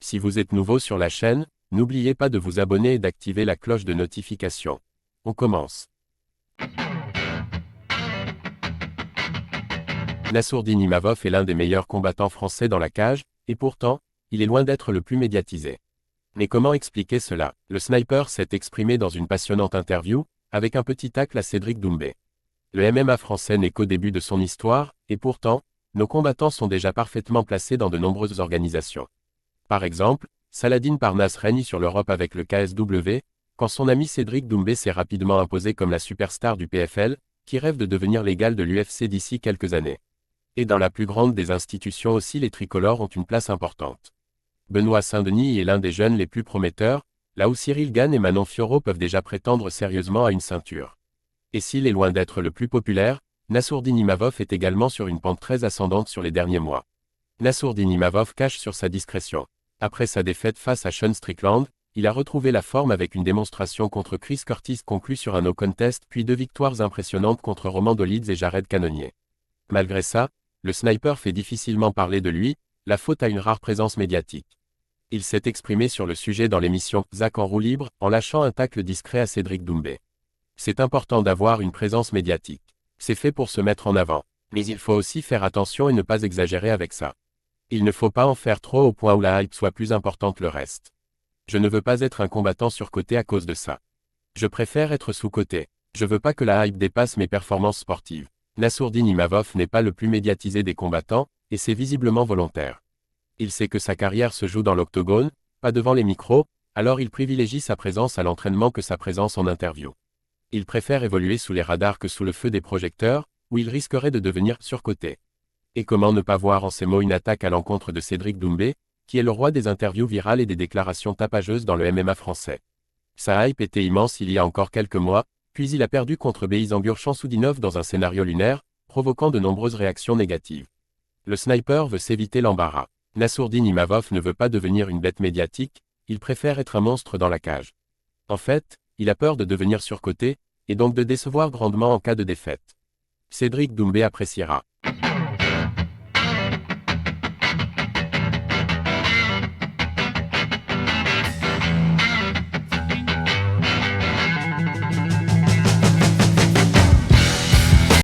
Si vous êtes nouveau sur la chaîne, n'oubliez pas de vous abonner et d'activer la cloche de notification. On commence. Nassourdine Imavov est l'un des meilleurs combattants français dans la cage, et pourtant, il est loin d'être le plus médiatisé. Mais comment expliquer cela? Le sniper s'est exprimé dans une passionnante interview, avec un petit tacle à Cédric Doumbé. Le MMA français n'est qu'au début de son histoire, et pourtant, nos combattants sont déjà parfaitement placés dans de nombreuses organisations. Par exemple, Saladin Parnasse règne sur l'Europe avec le KSW, quand son ami Cédric Doumbé s'est rapidement imposé comme la superstar du PFL, qui rêve de devenir l'égal de l'UFC d'ici quelques années. Et dans la plus grande des institutions aussi, les tricolores ont une place importante. Benoît Saint-Denis est l'un des jeunes les plus prometteurs, là où Cyril Gane et Manon Fiorot peuvent déjà prétendre sérieusement à une ceinture. Et s'il est loin d'être le plus populaire, Nassourdine Imavov est également sur une pente très ascendante sur les derniers mois. Nassourdine Imavov cache sur sa discrétion. Après sa défaite face à Sean Strickland, il a retrouvé la forme avec une démonstration contre Chris Curtis conclue sur un no contest puis 2 victoires impressionnantes contre Roman Dolidze et Jared Cannonier. Malgré ça, le sniper fait difficilement parler de lui, la faute à une rare présence médiatique. Il s'est exprimé sur le sujet dans l'émission Zach en roue libre, en lâchant un tacle discret à Cédric Doumbé. C'est important d'avoir une présence médiatique. C'est fait pour se mettre en avant. Mais il faut aussi faire attention et ne pas exagérer avec ça. Il ne faut pas en faire trop au point où la hype soit plus importante que le reste. Je ne veux pas être un combattant surcoté à cause de ça. Je préfère être sous-coté. Je veux pas que la hype dépasse mes performances sportives. Nassourdine Imavov n'est pas le plus médiatisé des combattants, et c'est visiblement volontaire. Il sait que sa carrière se joue dans l'octogone, pas devant les micros, alors il privilégie sa présence à l'entraînement que sa présence en interview. Il préfère évoluer sous les radars que sous le feu des projecteurs, où il risquerait de devenir surcoté. Et comment ne pas voir en ces mots une attaque à l'encontre de Cédric Doumbé, qui est le roi des interviews virales et des déclarations tapageuses dans le MMA français. Sa hype était immense il y a encore quelques mois, puis il a perdu contre Beizangur Chansoudinov dans un scénario lunaire, provoquant de nombreuses réactions négatives. Le sniper veut s'éviter l'embarras. Nassourdine Imavov ne veut pas devenir une bête médiatique, il préfère être un monstre dans la cage. En fait, il a peur de devenir surcoté, et donc de décevoir grandement en cas de défaite. Cédric Doumbé appréciera.